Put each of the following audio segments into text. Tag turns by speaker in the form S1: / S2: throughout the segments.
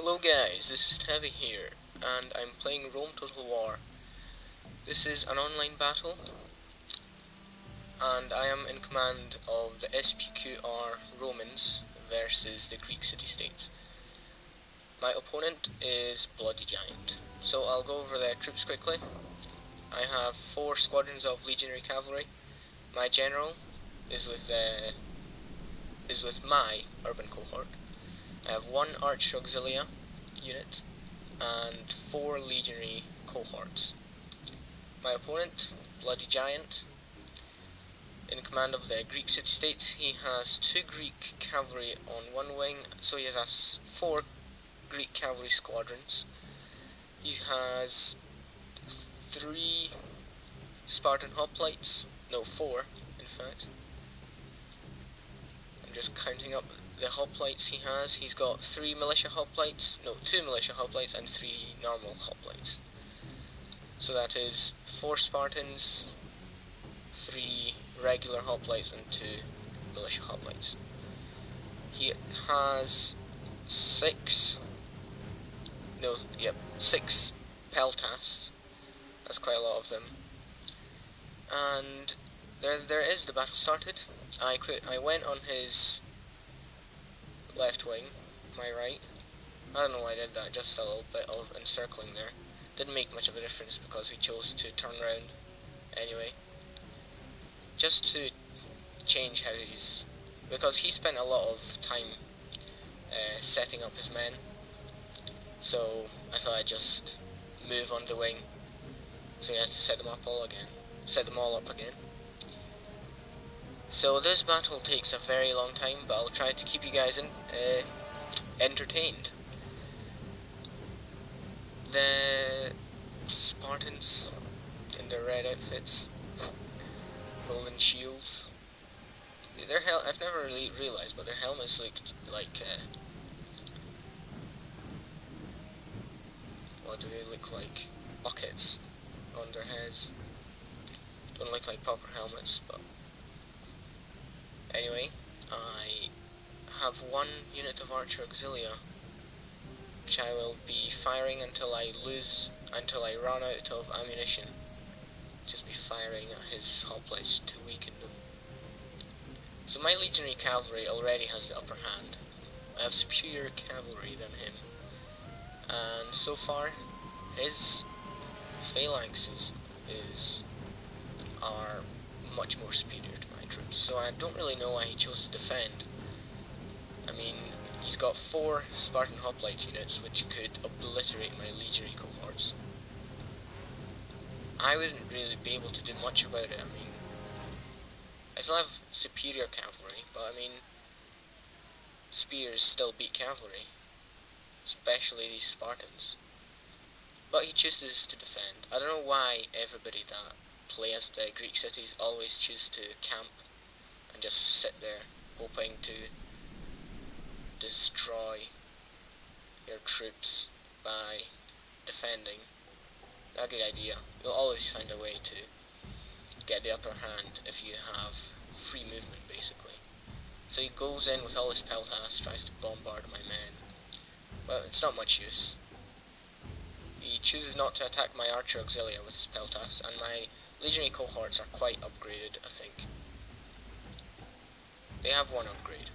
S1: Hello guys, this is Tavi here, and I'm playing Rome Total War. This is an online battle, and I am in command of the SPQR Romans versus the Greek city-states. My opponent is Bloody Giant, so I'll go over the troops quickly. I have 4 squadrons of legionary cavalry. My general is with my urban cohort. I have 1 archer auxilia unit and 4 legionary cohorts. My opponent, Bloody Giant, in command of the Greek city-states, he has 2 Greek cavalry on one wing, so he has 4 Greek cavalry squadrons. He has 3 Spartan hoplites, no 4 in fact. I'm just counting up the hoplites he has. He's got 3 militia hoplites, no 2 militia hoplites and 3 normal hoplites. So that is 4 Spartans, 3 regular hoplites and 2 militia hoplites. He has 6 peltasts. That's quite a lot of them. And there is the battle started. I went on his left wing, my right. I don't know why I did that, just a little bit of encircling there. Didn't make much of a difference because we chose to turn around anyway. Just to change how because he spent a lot of time setting up his men. So I thought I'd just move on the wing. So he has to set them all up again. So this battle takes a very long time, but I'll try to keep you guys entertained. The Spartans in their red outfits, golden shields. I've never really realized, but their helmets looked like what do they look like? Buckets on their heads. Don't look like proper helmets, but anyway, I have 1 unit of archer auxilia, which I will be firing until I run out of ammunition. Just be firing at his hoplites to weaken them. So my legionary cavalry already has the upper hand. I have superior cavalry than him, and so far his phalanxes are much more superior to my troops. So I don't really know why he chose to defend. I mean, he's got 4 Spartan hoplite units which could obliterate my legionary cohorts. I wouldn't really be able to do much about it. I mean, I still have superior cavalry, but I mean, spears still beat cavalry, especially these Spartans. But he chooses to defend. I don't know why everybody that play as the Greek cities always choose to camp and just sit there hoping to destroy your troops by defending. Not a good idea. You'll always find a way to get the upper hand if you have free movement, basically. So he goes in with all his peltasts, tries to bombard my men, but it's not much use. He chooses not to attack my archer auxilia with his peltasts, and my legionary cohorts are quite upgraded, I think. They have 1 upgrade,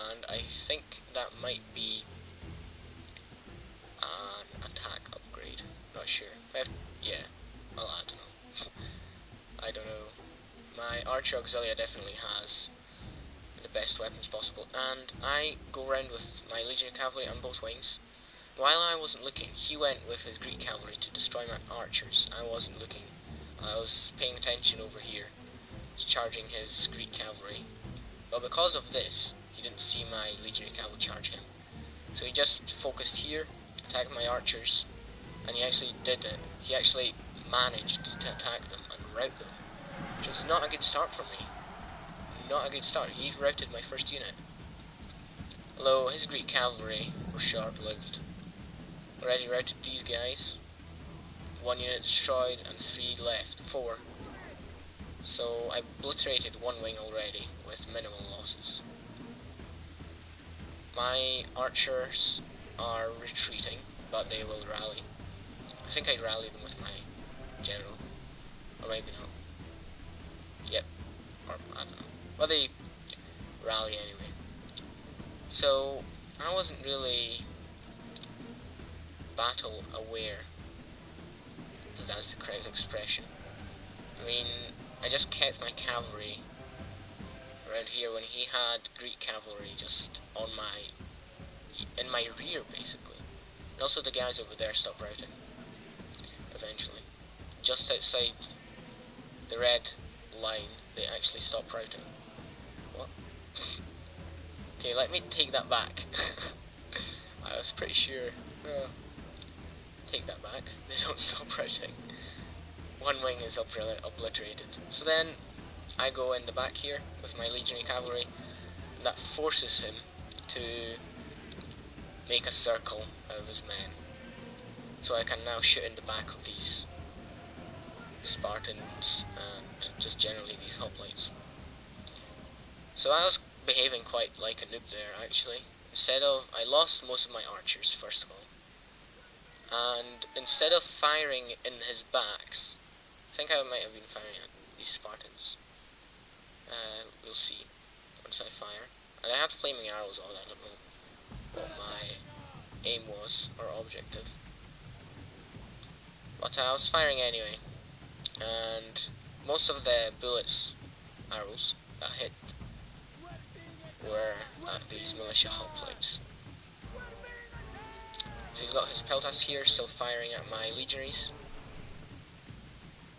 S1: and I think that might be an attack upgrade. Not sure. Well, I don't know. I don't know. My archer auxilia definitely has the best weapons possible, and I go around with my legionary cavalry on both wings. While I wasn't looking, he went with his Greek cavalry to destroy my archers. I wasn't looking. I was paying attention over here. He was charging his Greek cavalry. But because of this, he didn't see my legionary cavalry charge him. So he just focused here, attacked my archers, and he actually did it. He actually managed to attack them and rout them, which was not a good start for me. Not a good start. He routed my first unit. Although his Greek cavalry were short-lived. Already routed these guys. 1 unit destroyed and 3 left. 4. So I obliterated 1 wing already with minimal losses. My archers are retreating, but they will rally. I think I'd rally them with my general, or maybe not. Yep, or I don't know. But they rally anyway. So I wasn't really battle aware, if that's the correct expression. I mean, I just kept my cavalry around here when he had Greek cavalry just in my rear, basically. And also the guys over there stopped routing, eventually. Just outside the red line, they actually stopped routing. What? Okay, let me take that back. I was pretty sure. Take that back. They don't stop routing. One wing is obliterated. So then I go in the back here with my legionary cavalry, and that forces him to make a circle out of his men. So I can now shoot in the back of these Spartans and just generally these hoplites. So I was behaving quite like a noob there, actually. I lost most of my archers, first of all. And instead of firing in his backs, I think I might have been firing at these Spartans. We'll see once I fire. And I had flaming arrows on, I don't know what my aim was, or objective. But I was firing anyway. And most of the bullets, arrows, that hit were at these militia hoplites. So he's got his peltas here, still firing at my legionaries.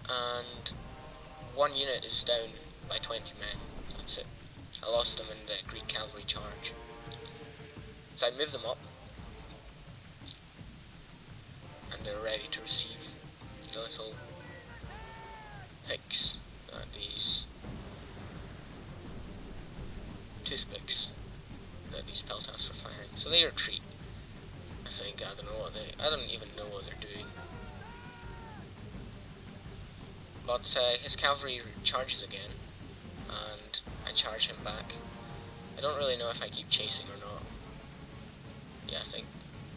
S1: And one unit is down by 20 men. That's it. I lost them in the Greek cavalry charge. So I moved them up, and they're ready to receive the little picks at these toothpicks that these peltas were firing. So they retreat. I think I don't even know what they're doing. But his cavalry charges again, and I charge him back. I don't really know if I keep chasing or not. Yeah, I think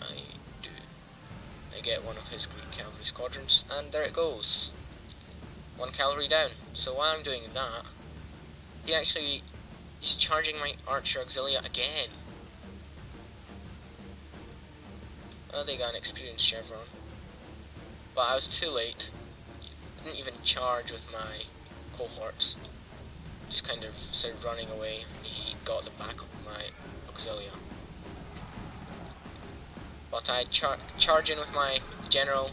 S1: I do. I get one of his Greek cavalry squadrons, and there it goes. One cavalry down. So while I'm doing that, he's charging my archer auxilia again. Oh, they got an experience chevron. But I was too late. I didn't even charge with my cohorts. Just kind of started running away, and he got the back of my auxilia. But I charge in with my general,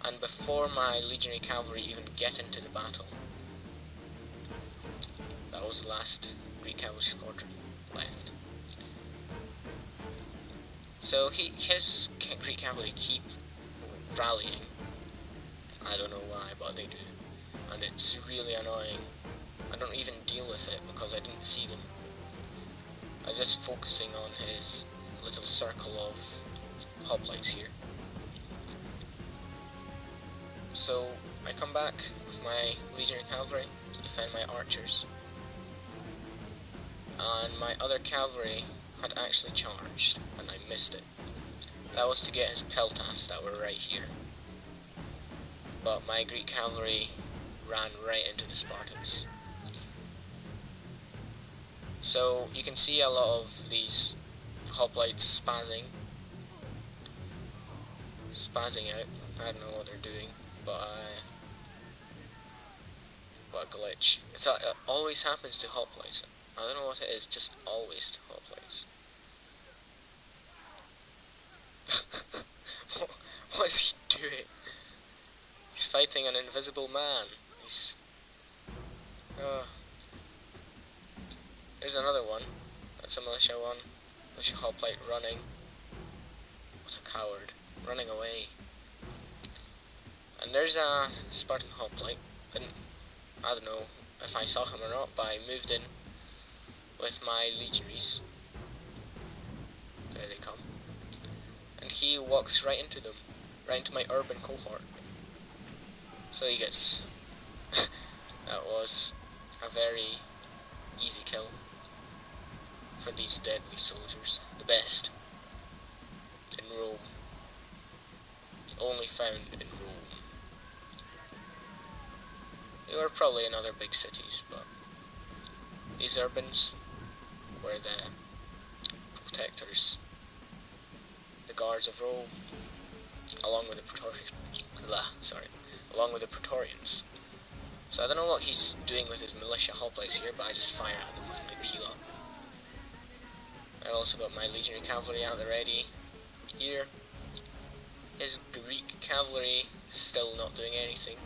S1: and before my legionary cavalry even get into the battle, that was the last Greek cavalry squadron left. So his Greek cavalry keep rallying. I don't know why, but they do. And it's really annoying. I don't even deal with it because I didn't see them. I was just focusing on his little circle of hoplites here. So I come back with my legionary cavalry to defend my archers. And my other cavalry had actually charged, and I missed it. That was to get his peltas that were right here. But my Greek cavalry ran right into the Spartans. So you can see a lot of these hoplites spazzing out. I don't know what they're doing, but what a glitch. It always happens to hoplites. I don't know what it is, just always to hoplites. What is he doing? He's fighting an invisible man. There's another one. That's a militia one. Militia hoplite running. What a coward. Running away. And there's a Spartan hoplite. And I don't know if I saw him or not, but I moved in with my legionaries. There they come. And he walks right into them. Right into my urban cohort. So he gets... That was a very easy kill for these deadly soldiers. The best. found in Rome. They were probably in other big cities, but these urbans were the protectors, the guards of Rome, along with the Praetorians. So I don't know what he's doing with his militia hoplites here, but I just fire at them with my pila. I've also got my legionary cavalry at the ready here. His Greek cavalry still not doing anything,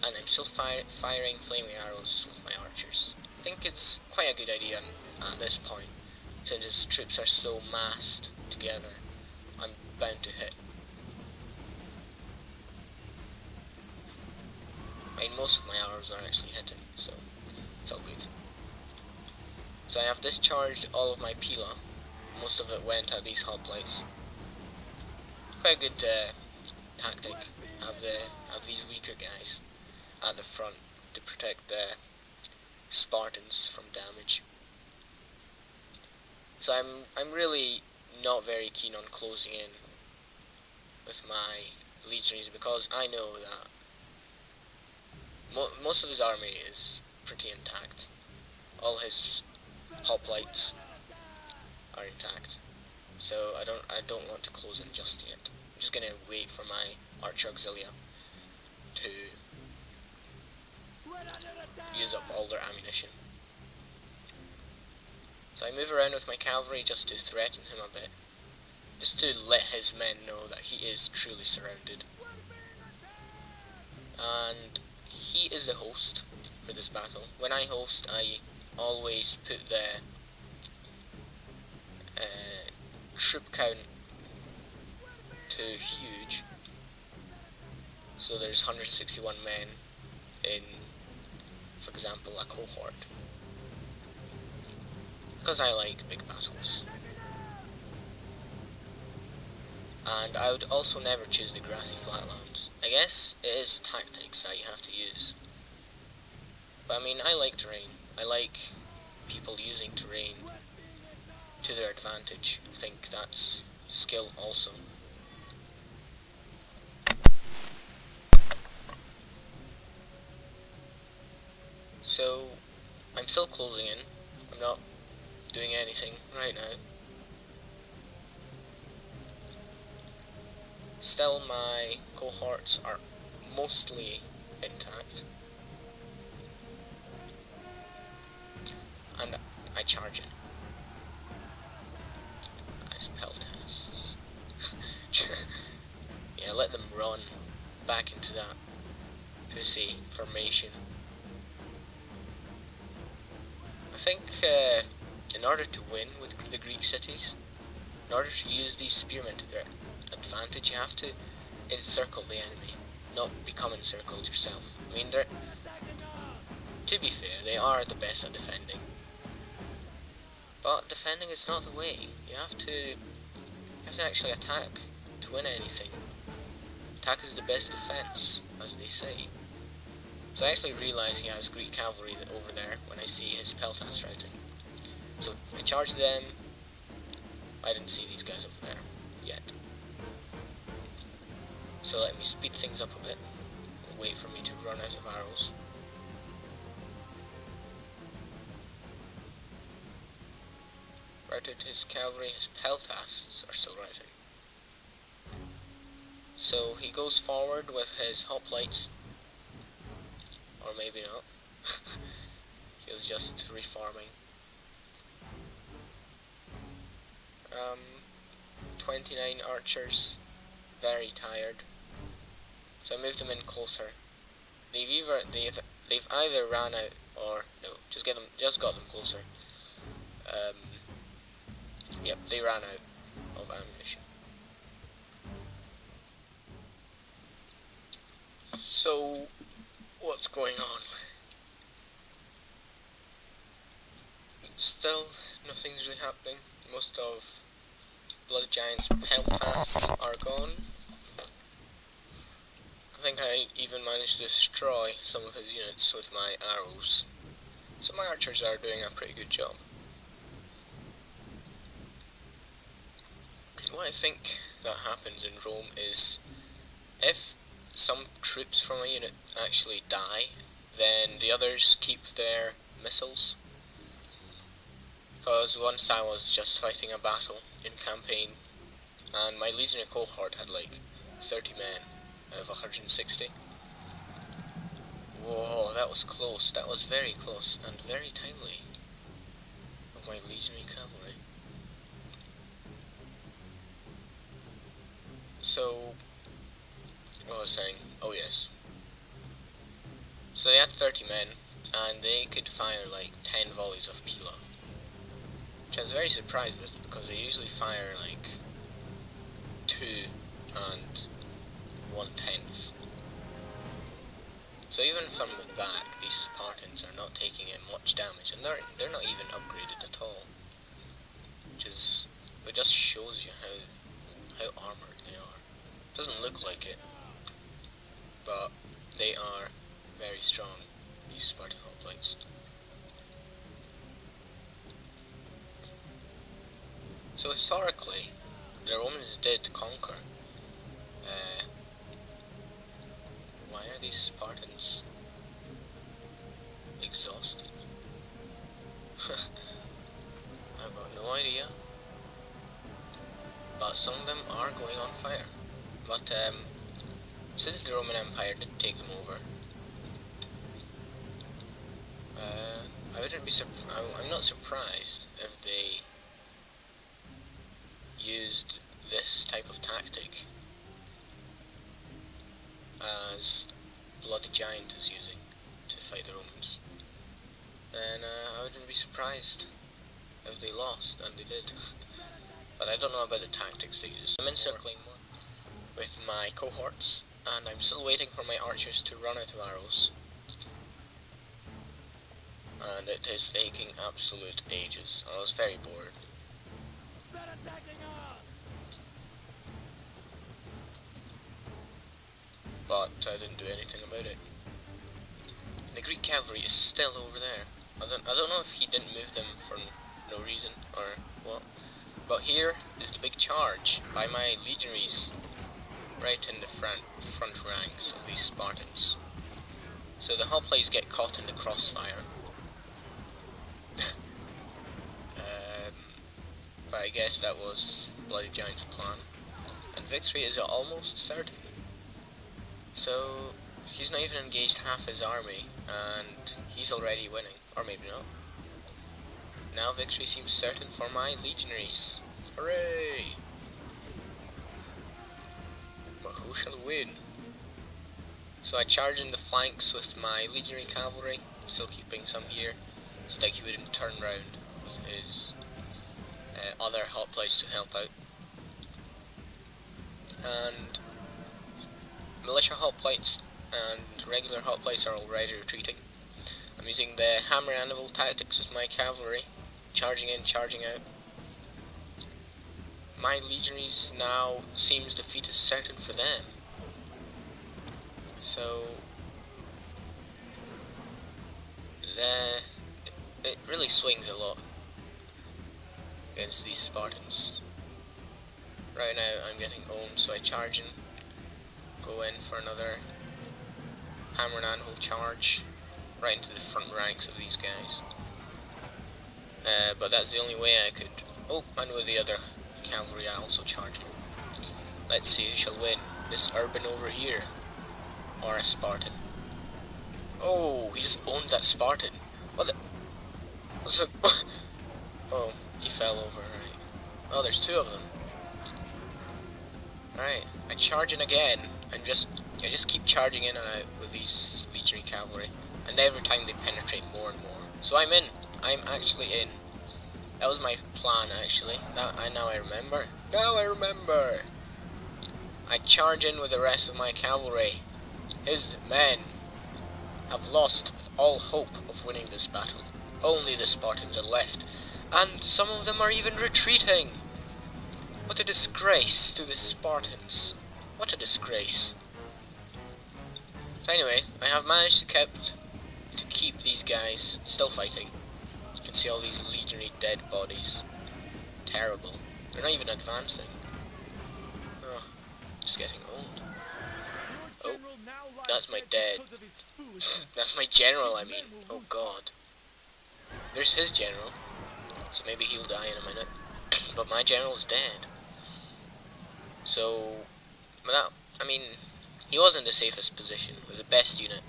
S1: and I'm still firing flaming arrows with my archers. I think it's quite a good idea at this point, since his troops are so massed together. I'm bound to hit. I mean, most of my arrows are actually hitting, so it's all good. So I have discharged all of my pila. Most of it went at these hoplites. Quite a good tactic. Have these weaker guys at the front to protect the Spartans from damage. So I'm really not very keen on closing in with my legionaries, because I know that most of his army is pretty intact. All his hoplites are intact, so I don't want to close in just yet. I'm just gonna wait for my archer auxilia to use up all their ammunition. So I move around with my cavalry just to threaten him a bit, just to let his men know that he is truly surrounded. And he is the host for this battle. When I host, I always put the troop count to huge. So there's 161 men in, for example, a cohort, because I like big battles. And I would also never choose the grassy flatlands. I guess it is tactics that you have to use. But I mean, I like terrain. I like people using terrain to their advantage. I think that's skill also. So, I'm still closing in. I'm not doing anything right now. Still, my cohorts are mostly intact. And I charge it. Nice peltasts. Yeah, let them run back into that pussy formation. I think in order to win with the Greek cities, in order to use these spearmen to their advantage, you have to encircle the enemy, not become encircled yourself. I mean, to be fair, they are the best at defending. But defending is not the way. You have to actually attack to win anything. Attack is the best defense, as they say. So I actually realize he has Greek cavalry over there when I see his peltast routing. So I charge them. I didn't see these guys over there yet. So let me speed things up a bit. Wait for me to run out of arrows. Routed his cavalry. His peltasts are still routing. So he goes forward with his hoplites. Or maybe not. He was just reforming. 29 archers, very tired. So I moved them in closer. They've either ran out or no, just got them closer. Yep, they ran out of ammunition. So what's going on? Still, nothing's really happening. Most of Blood Giant's peltasts are gone. I think I even managed to destroy some of his units with my arrows. So my archers are doing a pretty good job. What I think that happens in Rome is if some troops from a unit actually die, then the others keep their missiles. Because once I was just fighting a battle in campaign, and my legionary cohort had like 30 men out of 160. Whoa, that was close. That was very close and very timely of my legionary cavalry. So, what was I saying? Oh yes. So they had 30 men, and they could fire like 10 volleys of Pila. Which I was very surprised with, because they usually fire like 2 and 1/10. So even from the back, these Spartans are not taking in much damage, and they're not even upgraded at all. It just shows you how armored they are. Doesn't look like it, but they are very strong, these Spartan hoplites. So historically, the Romans did conquer. Why are these Spartans exhausted? I've got no idea. But some of them are going on fire. But since the Roman Empire did take them over, I'm not surprised if they used this type of tactic as Bloody Giant is using to fight the Romans. And I wouldn't be surprised if they lost, and they did. But I don't know about the tactics they used. I'm encircling more with my cohorts, and I'm still waiting for my archers to run out of arrows. And it is taking absolute ages. I was very bored. But I didn't do anything about it. The Greek cavalry is still over there. I don't know if he didn't move them for no reason or what. But here is the big charge by my legionaries, right in the front ranks of these Spartans. So the hoplites get caught in the crossfire. But I guess that was Bloody Giant's plan. And victory is almost certain. So he's not even engaged half his army, and he's already winning. Or maybe not. Now victory seems certain for my legionaries. Hooray! But who shall win? So I charge in the flanks with my legionary cavalry, still keeping some here, so that he wouldn't turn round with his other hoplites to help out. And militia hoplites and regular hoplites are already retreating. I'm using the hammer anvil tactics with my cavalry, charging in, charging out. My legionaries now seems defeat is certain for them. So it really swings a lot against these Spartans. Right now I'm getting owned, so I charge in, go in for another hammer and anvil charge right into the front ranks of these guys. But that's the only way I could. Oh, and with the other cavalry I also charge in. Let's see who shall win, this urban over here or a Spartan. Oh, he just owned that Spartan. What the? What's it? Oh, he fell over, right. Oh, there's 2 of them. Right, I charge in again. I just keep charging in and out with these legionary cavalry, and every time they penetrate more and more. So I'm in. I'm actually in. That was my plan, actually. Now I remember. Now I remember. I charge in with the rest of my cavalry. His men have lost all hope of winning this battle. Only the Spartans are left, and some of them are even retreating. What a disgrace to the Spartans. What a disgrace. So anyway, I have managed to keep these guys still fighting. You can see all these legionary dead bodies. Terrible. They're not even advancing. Just getting old. Oh, that's my dead. That's my general, I mean. Oh god. There's his general. So maybe he'll die in a minute. But my general's dead. So, that, I mean, he was in the safest position with the best unit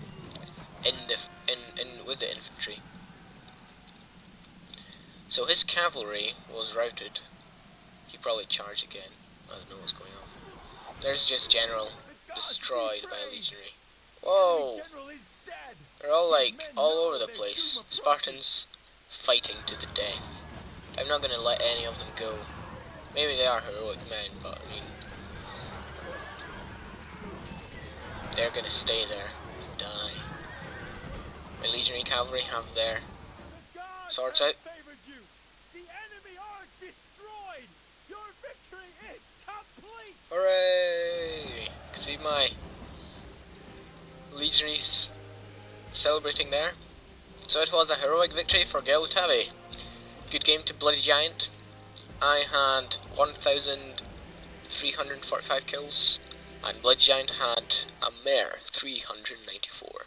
S1: with the infantry. So his cavalry was routed. He probably charged again. I don't know what's going on. There's just general destroyed by a legionary. Whoa! They're all like all over the place. Spartans fighting to the death. I'm not gonna let any of them go. Maybe they are heroic men, but I mean, they're gonna stay there and die. My legionary cavalry have their swords out. Hooray! See my legionaries celebrating there. So it was a heroic victory for Tavi. Good game to Bloody Giant. I had 1,345 kills, and Bloody Giant had a mere 394.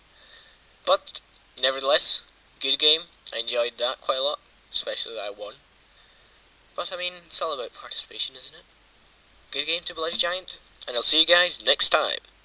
S1: But nevertheless, good game. I enjoyed that quite a lot, especially that I won. But I mean, it's all about participation, isn't it? Good game to Bloody Giant, and I'll see you guys next time.